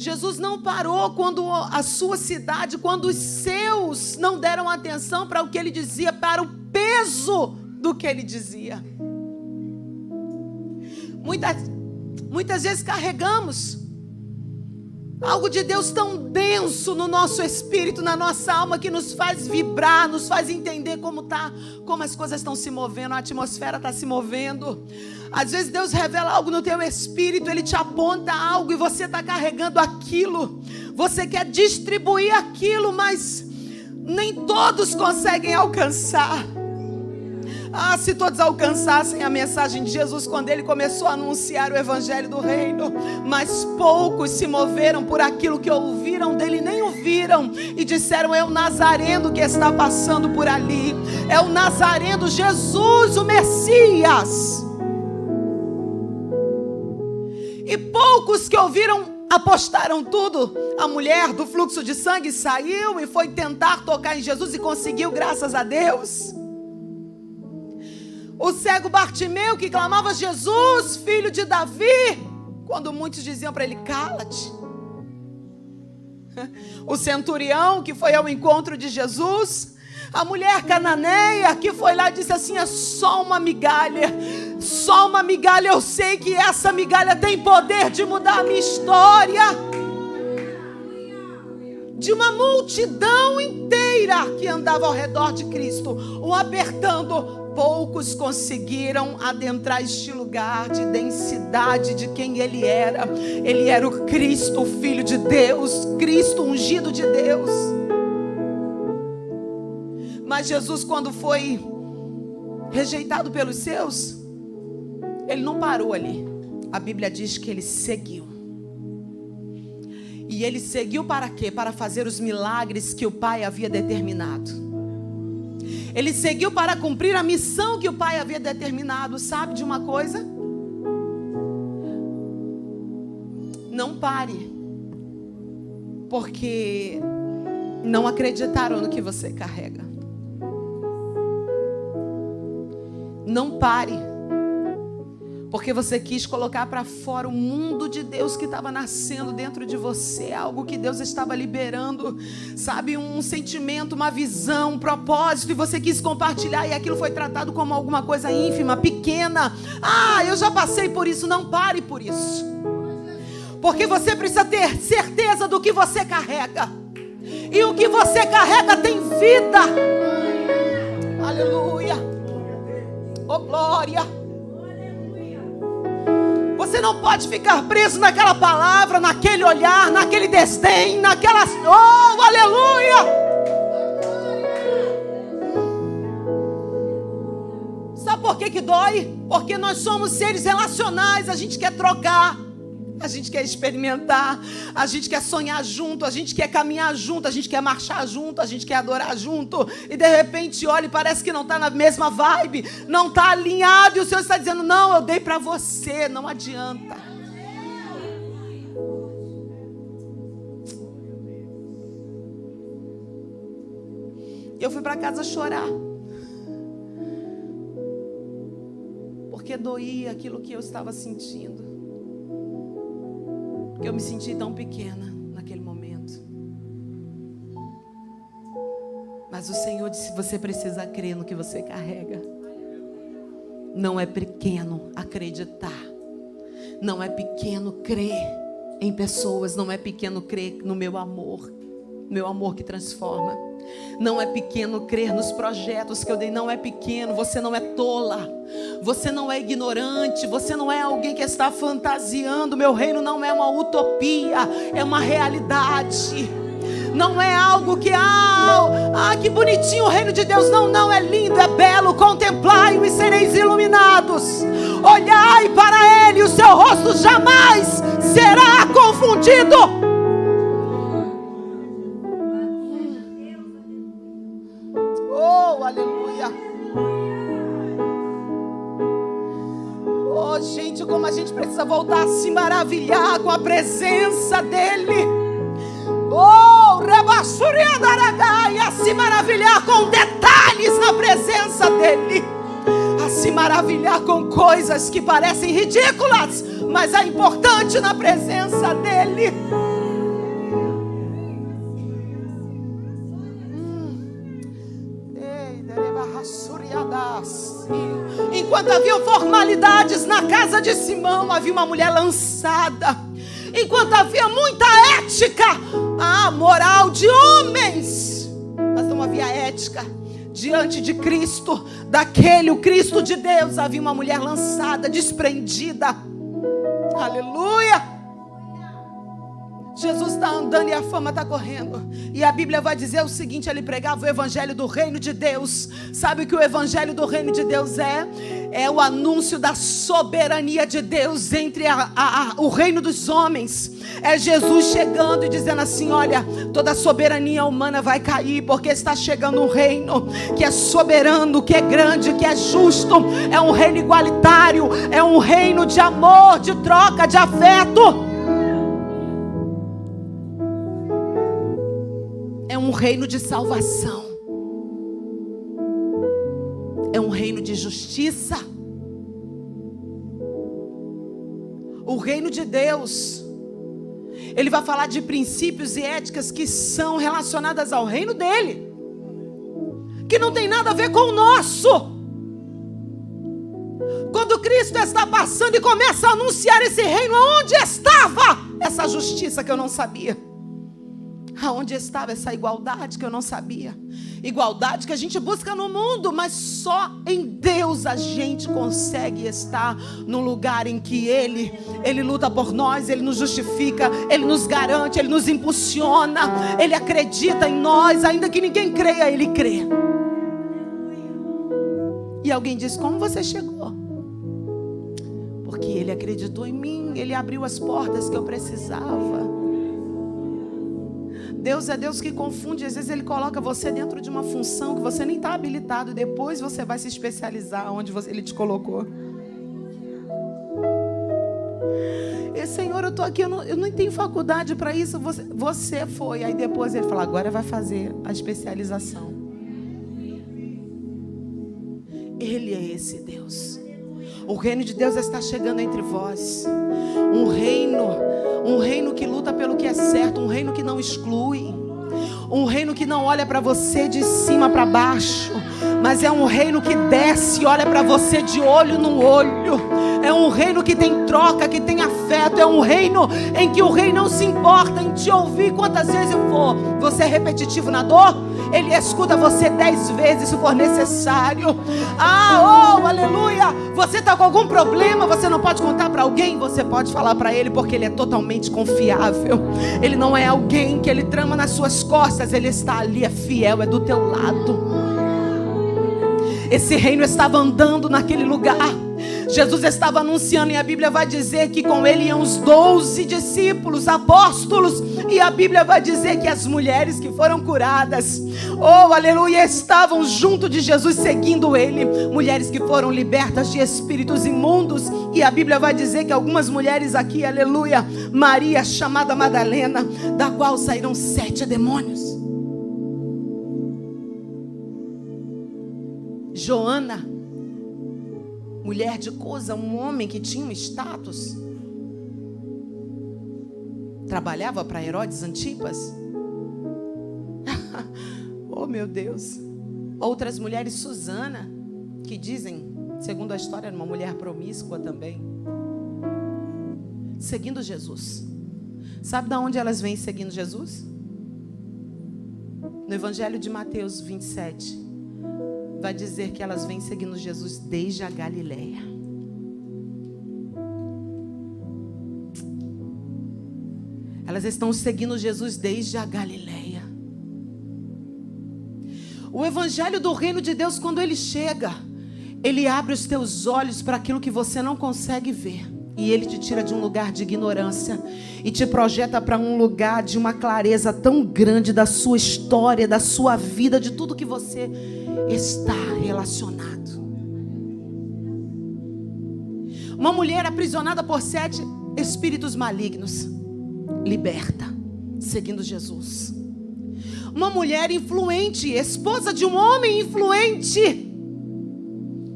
Jesus não parou quando a sua cidade, quando os seus não deram atenção para o que ele dizia, para o peso do que ele dizia. Muitas vezes carregamos algo de Deus tão denso no nosso espírito, na nossa alma, que nos faz vibrar, nos faz entender como as coisas estão se movendo, a atmosfera está se movendo. Às vezes Deus revela algo no teu espírito, Ele te aponta algo e você está carregando aquilo. Você quer distribuir aquilo, mas nem todos conseguem alcançar. Se todos alcançassem a mensagem de Jesus quando Ele começou a anunciar o Evangelho do Reino, mas poucos se moveram por aquilo que ouviram dele, nem o viram, e disseram: é o Nazareno que está passando por ali, é o Nazareno, Jesus, o Messias. E poucos que ouviram apostaram tudo. A mulher do fluxo de sangue saiu e foi tentar tocar em Jesus e conseguiu, graças a Deus. O cego Bartimeu que clamava: Jesus, filho de Davi, quando muitos diziam para ele: cala-te. O centurião que foi ao encontro de Jesus. A mulher cananeia que foi lá e disse assim: é só uma migalha, só uma migalha, eu sei que essa migalha tem poder de mudar a minha história. De uma multidão inteira que andava ao redor de Cristo, o apertando. Poucos conseguiram adentrar este lugar de densidade de quem Ele era. Ele era o Cristo, o Filho de Deus, Cristo ungido de Deus. Mas Jesus, quando foi rejeitado pelos seus, Ele não parou ali. A Bíblia diz que Ele seguiu. E Ele seguiu para quê? Para fazer os milagres que o Pai havia determinado. Ele seguiu para cumprir a missão que o Pai havia determinado. Sabe de uma coisa? Não pare, porque não acreditaram no que você carrega. Não pare, porque você quis colocar para fora o mundo de Deus que estava nascendo dentro de você, algo que Deus estava liberando, sabe, um sentimento, uma visão, um propósito, e você quis compartilhar, e aquilo foi tratado como alguma coisa ínfima, pequena. Eu já passei por isso. Não pare por isso, porque você precisa ter certeza do que você carrega, e o que você carrega tem vida. Aleluia, oh glória. Você não pode ficar preso naquela palavra, naquele olhar, naquele desdém, naquela... Oh, aleluia! Sabe por que dói? Porque nós somos seres relacionais, a gente quer trocar, a gente quer experimentar, a gente quer sonhar junto, a gente quer caminhar junto, a gente quer marchar junto, a gente quer adorar junto, e de repente olha e parece que não está na mesma vibe, não está alinhado, e o Senhor está dizendo: não, eu dei para você, não adianta. Eu fui para casa chorar, porque doía aquilo que eu estava sentindo. Eu me senti tão pequena naquele momento. Mas o Senhor disse: você precisa crer no que você carrega. Não é pequeno acreditar. Não é pequeno crer em pessoas. Não é pequeno crer no meu amor. Meu amor que transforma. Não é pequeno crer nos projetos que eu dei. Não é pequeno. Você não é tola. Você não é ignorante. Você não é alguém que está fantasiando. Meu reino não é uma utopia. É uma realidade. Não é algo que que bonitinho o reino de Deus. Não, é lindo, é belo. Contemplai-o e sereis iluminados. Olhai para Ele, o seu rosto jamais será confundido. Aleluia. Oh, gente, como a gente precisa voltar a se maravilhar com a presença dEle. Oh, e a se maravilhar com detalhes na presença dEle. A se maravilhar com coisas que parecem ridículas, mas é importante na presença dEle. Enquanto havia formalidades na casa de Simão, havia uma mulher lançada. Enquanto havia muita ética, moral de homens, mas não havia ética diante de Cristo, o Cristo de Deus, havia uma mulher lançada, desprendida. Aleluia! Jesus está andando e a fama está correndo. E a Bíblia vai dizer o seguinte: ele pregava o evangelho do reino de Deus. Sabe o que o evangelho do reino de Deus é? É o anúncio da soberania de Deus entre o reino dos homens. É Jesus chegando e dizendo assim: olha, toda a soberania humana vai cair, porque está chegando um reino que é soberano, que é grande, que é justo. É um reino igualitário, é um reino de amor, de troca, de afeto. É um reino de salvação. É um reino de justiça. O reino de Deus, ele vai falar de princípios e éticas que são relacionadas ao reino dele, que não tem nada a ver com o nosso. Quando Cristo está passando e começa a anunciar esse reino, aonde estava essa justiça que eu não sabia? Aonde estava essa igualdade que eu não sabia? Igualdade que a gente busca no mundo, mas só em Deus a gente consegue estar no lugar em que Ele luta por nós, Ele nos justifica, Ele nos garante, Ele nos impulsiona, Ele acredita em nós, ainda que ninguém creia, Ele crê. E alguém diz: como você chegou? Porque Ele acreditou em mim, Ele abriu as portas que eu precisava. Deus é Deus que confunde. Às vezes Ele coloca você dentro de uma função que você nem está habilitado, e depois você vai se especializar onde Ele te colocou. E Senhor, eu estou aqui, eu não tenho faculdade para isso. Você foi. Aí depois Ele fala: agora vai fazer a especialização. Ele é esse Deus. O reino de Deus está chegando entre vós. Um reino que luta pelo que é certo, um reino que não exclui, um reino que não olha para você de cima para baixo, mas é um reino que desce e olha para você de olho no olho. É um reino que tem troca, que tem afeto. É um reino em que o rei não se importa em te ouvir quantas vezes for. Você é repetitivo na dor, Ele escuta você 10 vezes se for necessário. Aleluia! Você está com algum problema, você não pode contar para alguém, você pode falar para Ele, porque Ele é totalmente confiável. Ele não é alguém que Ele trama nas suas costas. Ele está ali, é fiel, é do teu lado. Esse reino estava andando naquele lugar. Jesus estava anunciando, e a Bíblia vai dizer que com Ele iam os 12 discípulos, apóstolos. E a Bíblia vai dizer que as mulheres que foram curadas, aleluia, estavam junto de Jesus seguindo Ele. Mulheres que foram libertas de espíritos imundos. E a Bíblia vai dizer que algumas mulheres aqui, aleluia, Maria chamada Madalena, da qual saíram 7 demônios. Joana, mulher de Cusa, um homem que tinha um status, trabalhava para Herodes Antipas. Oh meu Deus. Outras mulheres, Susana, que dizem, segundo a história, era uma mulher promíscua também, seguindo Jesus. Sabe de onde elas vêm seguindo Jesus? No Evangelho de Mateus 27 vai dizer que elas vêm seguindo Jesus desde a Galileia. Elas estão seguindo Jesus desde a Galileia. O evangelho do reino de Deus, quando ele chega, ele abre os teus olhos para aquilo que você não consegue ver. E ele te tira de um lugar de ignorância e te projeta para um lugar de uma clareza tão grande da sua história, da sua vida, de tudo que você está relacionado. Uma mulher aprisionada por 7 espíritos malignos, liberta, seguindo Jesus. Uma mulher influente, esposa de um homem influente,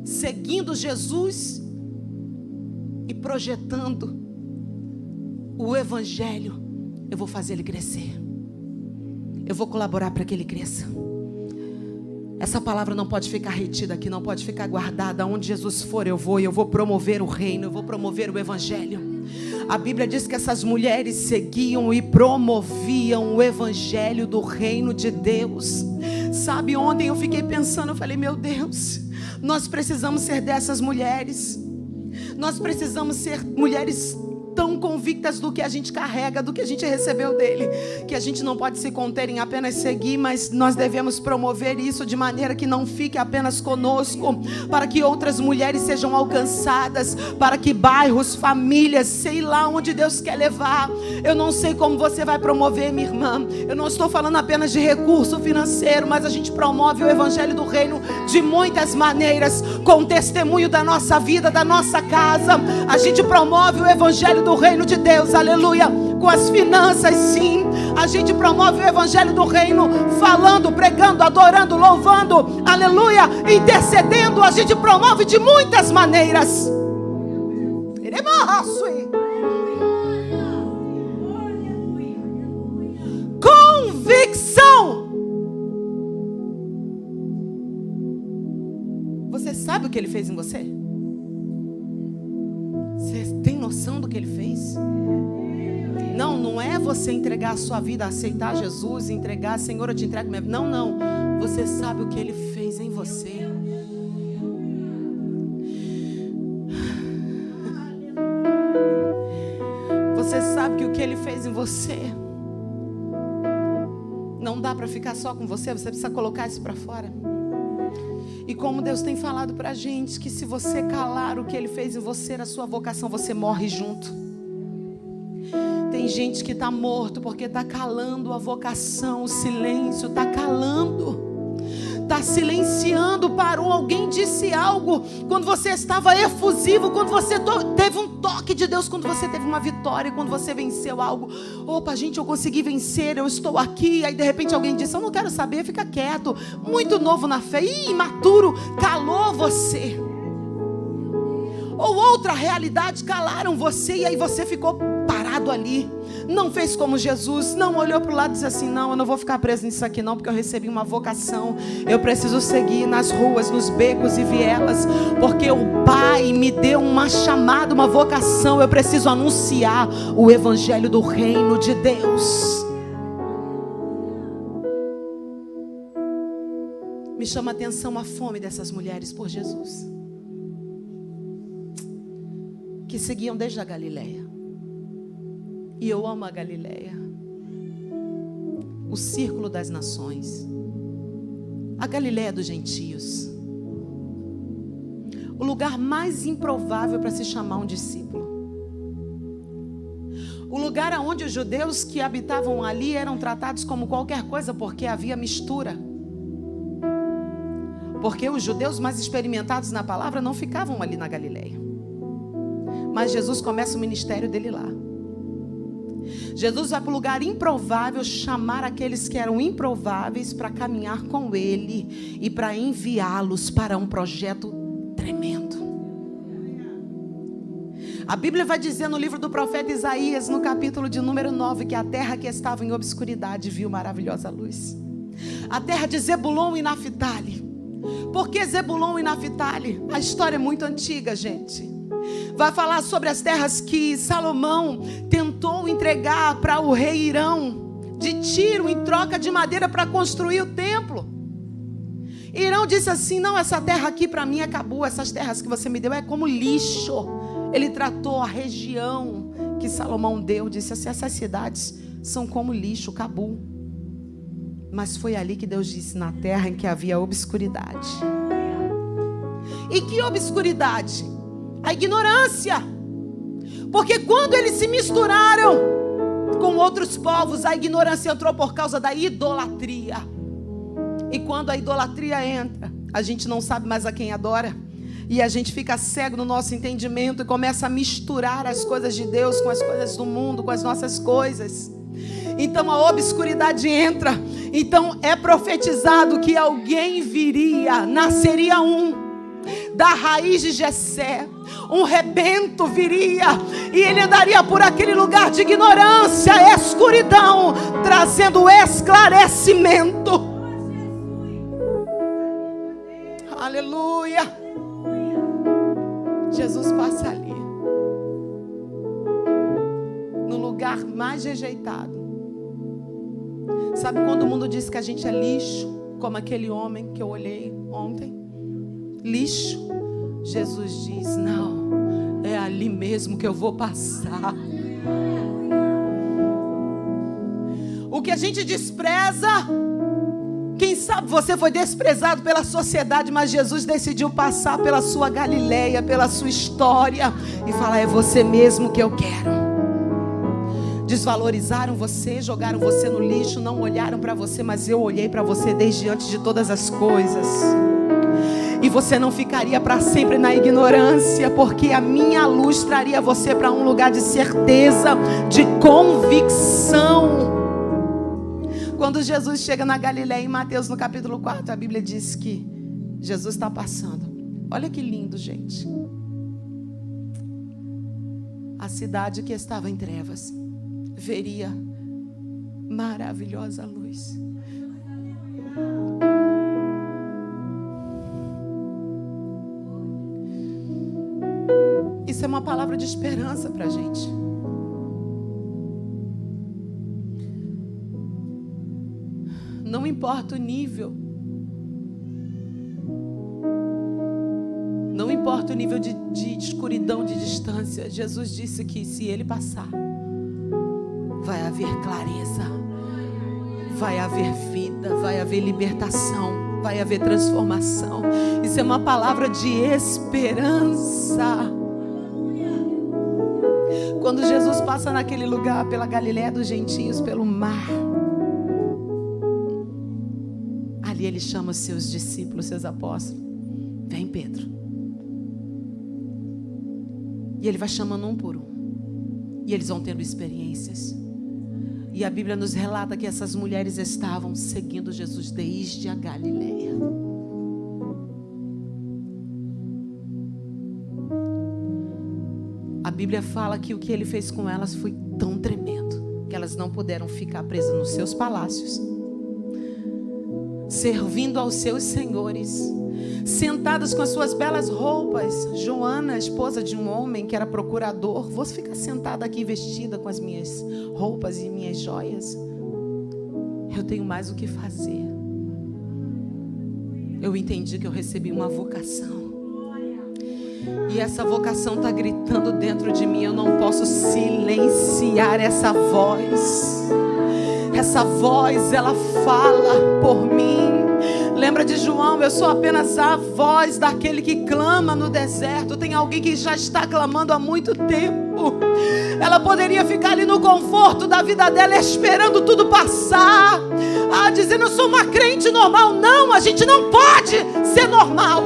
seguindo Jesus e projetando o evangelho. Eu vou fazer ele crescer, eu vou colaborar para que ele cresça. Essa palavra não pode ficar retida aqui, não pode ficar guardada. Onde Jesus for, eu vou. E eu vou promover o reino, eu vou promover o evangelho. A Bíblia diz que essas mulheres seguiam e promoviam o evangelho do reino de Deus. Sabe, ontem eu fiquei pensando, eu falei, meu Deus, nós precisamos ser dessas mulheres. Nós precisamos ser mulheres tão convictas do que a gente carrega, do que a gente recebeu dele, que a gente não pode se conter em apenas seguir, mas nós devemos promover isso de maneira que não fique apenas conosco, para que outras mulheres sejam alcançadas, para que bairros, famílias, sei lá onde Deus quer levar. Eu não sei como você vai promover, minha irmã. Eu não estou falando apenas de recurso financeiro, mas a gente promove o evangelho do reino de muitas maneiras, com o testemunho da nossa vida, da nossa casa. A gente promove o evangelho do reino de Deus, aleluia, com as finanças, sim. A gente promove o evangelho do reino falando, pregando, adorando, louvando, aleluia, intercedendo. A gente promove de muitas maneiras. Convicção. Você sabe o que ele fez em você? Você tem noção do que ele fez? Não é você entregar a sua vida, aceitar Jesus, entregar, Senhor, eu te entrego minha vida. Não. Você sabe o que ele fez em você. Você sabe que o que ele fez em você não dá para ficar só com você. Você precisa colocar isso para fora. E como Deus tem falado pra gente, que se você calar o que Ele fez em você, na sua vocação, você morre junto. Tem gente que está morto porque está calando a vocação, o silêncio, está calando. Está silenciando, parou, alguém disse algo, quando você estava efusivo, quando você teve um toque de Deus, quando você teve uma vitória, quando você venceu algo. Opa, gente, eu consegui vencer, eu estou aqui. Aí de repente alguém disse, eu não quero saber, fica quieto. Muito novo na fé, imaturo, calou você. Ou outra realidade, calaram você, e aí você ficou parado ali. Não fez como Jesus, não olhou para o lado e disse assim, não, eu não vou ficar preso nisso aqui não, porque eu recebi uma vocação. Eu preciso seguir nas ruas, nos becos e vielas, porque o Pai me deu uma chamada, uma vocação. Eu preciso anunciar o evangelho do reino de Deus. Me chama a atenção a fome dessas mulheres por Jesus, que seguiam desde a Galileia. E eu amo a Galileia, o círculo das nações, a Galileia dos gentios, o lugar mais improvável para se chamar um discípulo, o lugar onde os judeus que habitavam ali eram tratados como qualquer coisa, porque havia mistura, porque os judeus mais experimentados na palavra não ficavam ali na Galileia. Mas Jesus começa o ministério dele lá. Jesus vai para o lugar improvável chamar aqueles que eram improváveis para caminhar com ele e para enviá-los para um projeto tremendo. A Bíblia vai dizer no livro do profeta Isaías, no capítulo de número 9, que a terra que estava em obscuridade viu maravilhosa luz. A terra de Zebulon e Naftali. Por que Zebulon e Naftali? A história é muito antiga, gente. Vai falar sobre as terras que Salomão tentou entregar para o rei Irão de Tiro em troca de madeira para construir o templo. Irão disse assim, não, essa terra aqui para mim acabou, essas terras que você me deu é como lixo. Ele tratou a região que Salomão deu, disse assim, essas cidades são como lixo, acabou. Mas foi ali que Deus disse, na terra em que havia obscuridade. E que obscuridade? A ignorância. Porque quando eles se misturaram com outros povos, a ignorância entrou por causa da idolatria. E quando a idolatria entra, a gente não sabe mais a quem adora. E a gente fica cego no nosso entendimento e começa a misturar as coisas de Deus com as coisas do mundo, com as nossas coisas. Então a obscuridade entra. Então é profetizado que alguém viria, nasceria da raiz de Jessé, um rebento viria, e ele andaria por aquele lugar de ignorância, escuridão, trazendo esclarecimento. Aleluia. Jesus passa ali, no lugar mais rejeitado. Sabe quando o mundo diz que a gente é lixo, como aquele homem que eu olhei ontem? Lixo. Jesus diz: não, é ali mesmo que eu vou passar. O que a gente despreza, quem sabe você foi desprezado pela sociedade, mas Jesus decidiu passar pela sua Galileia, pela sua história, e falar: é você mesmo que eu quero. Desvalorizaram você, jogaram você no lixo, não olharam para você, mas eu olhei para você desde antes de todas as coisas. E você não ficaria para sempre na ignorância, porque a minha luz traria você para um lugar de certeza, de convicção. Quando Jesus chega na Galileia, em Mateus no capítulo 4, a Bíblia diz que Jesus está passando. Olha que lindo, gente. A cidade que estava em trevas veria maravilhosa luz. Isso é uma palavra de esperança para a gente. Não importa o nível, não importa o nível de escuridão, de distância. Jesus disse que se Ele passar, vai haver clareza, vai haver vida, vai haver libertação, vai haver transformação. Isso é uma palavra de esperança. Quando Jesus passa naquele lugar, pela Galileia dos gentios, pelo mar, ali Ele chama os seus discípulos, seus apóstolos. Vem, Pedro. E Ele vai chamando um por um. E eles vão tendo experiências. E a Bíblia nos relata que essas mulheres estavam seguindo Jesus desde a Galileia. A Bíblia fala que o que Ele fez com elas foi tão tremendo, que elas não puderam ficar presas nos seus palácios, servindo aos seus senhores, sentadas com as suas belas roupas. Joana, esposa de um homem que era procurador: você fica sentada aqui vestida com as minhas roupas e minhas joias? Eu tenho mais o que fazer. Eu entendi que eu recebi uma vocação, e essa vocação está gritando dentro de mim. Eu não posso silenciar essa voz. Essa voz, ela fala por mim. Lembra de João? Eu sou apenas a voz daquele que clama no deserto. Tem alguém que já está clamando há muito tempo. Ela poderia ficar ali no conforto da vida dela, esperando tudo passar, dizendo: eu sou uma crente normal. Não, a gente não pode ser normal,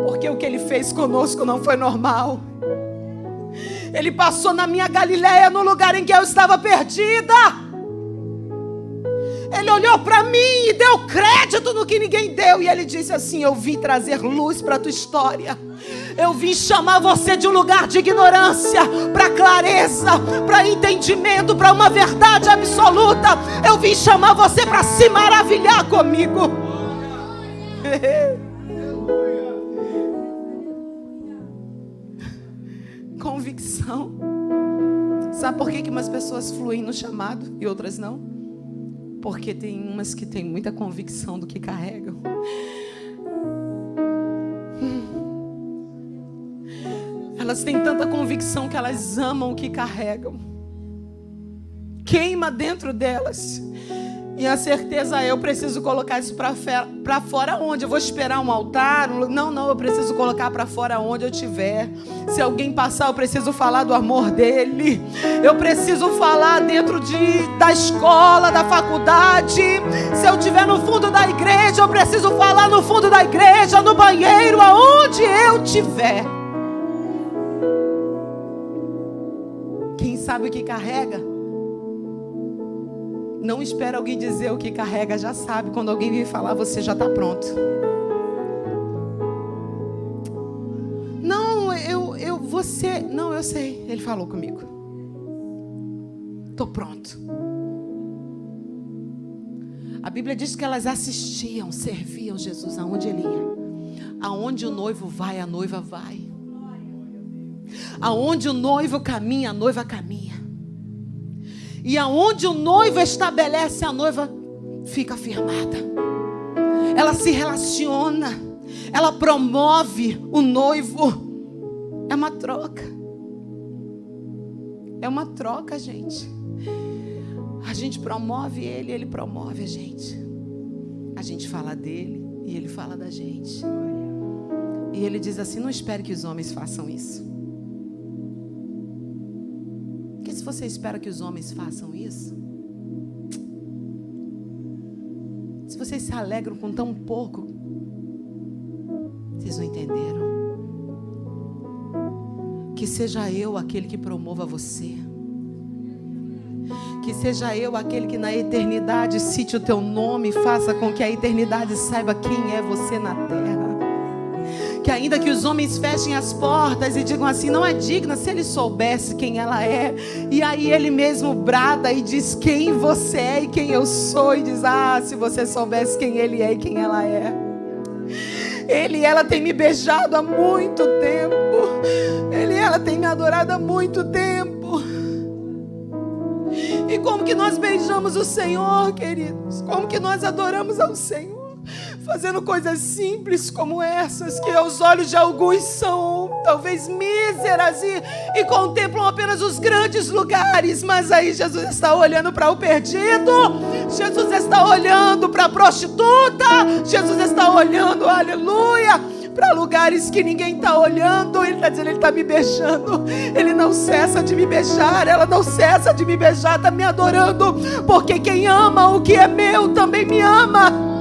porque o que Ele fez conosco não foi normal. Ele passou na minha Galileia, no lugar em que eu estava perdida. Ele olhou para mim e deu crédito no que ninguém deu. E Ele disse assim: eu vim trazer luz para a tua história. Eu vim chamar você de um lugar de ignorância para clareza, para entendimento, para uma verdade absoluta. Eu vim chamar você para se maravilhar comigo. Convicção. Sabe por que umas pessoas fluem no chamado e outras não? Porque tem umas que têm muita convicção do que carregam. Elas têm tanta convicção que elas amam o que carregam. Queima dentro delas. E a certeza é: eu preciso colocar isso para fora onde? Eu vou esperar um altar? Não, eu preciso colocar para fora onde eu estiver. Se alguém passar, eu preciso falar do amor dele. Eu preciso falar dentro da escola, da faculdade. Se eu estiver no fundo da igreja, eu preciso falar no fundo da igreja, no banheiro, aonde eu estiver. Quem sabe o que carrega? Não espera alguém dizer o que carrega, já sabe. Quando alguém vir falar, você já está pronto. Não, eu sei. Ele falou comigo. Estou pronto. A Bíblia diz que elas assistiam, serviam Jesus aonde ele ia. Aonde o noivo vai, a noiva vai. Aonde o noivo caminha, a noiva caminha. E aonde o noivo estabelece, a noiva fica firmada. Ela se relaciona. Ela promove o noivo. É uma troca. É uma troca, gente. A gente promove ele, ele promove a gente. A gente fala dele e ele fala da gente. E ele diz assim: não espere que os homens façam isso. Porque se você espera que os homens façam isso, se vocês se alegram com tão pouco, vocês não entenderam. Que seja eu aquele que promova você. Que seja eu aquele que na eternidade cite o teu nome e faça com que a eternidade saiba quem é você na terra. Que ainda que os homens fechem as portas e digam assim: não é digna, se ele soubesse quem ela é. E aí ele mesmo brada e diz quem você é e quem eu sou. E diz: ah, se você soubesse quem ele é e quem ela é. Ele e ela tem me beijado há muito tempo. Ele e ela tem me adorado há muito tempo. E como que nós beijamos o Senhor, queridos? Como que nós adoramos ao Senhor? Fazendo coisas simples como essas, que aos olhos de alguns são talvez míseras e contemplam apenas os grandes lugares. Mas aí Jesus está olhando para o perdido, Jesus está olhando para a prostituta, Jesus está olhando, aleluia, para lugares que ninguém está olhando. Ele está dizendo: ele está me beijando, ele não cessa de me beijar, ela não cessa de me beijar, está me adorando, porque quem ama o que é meu também me ama.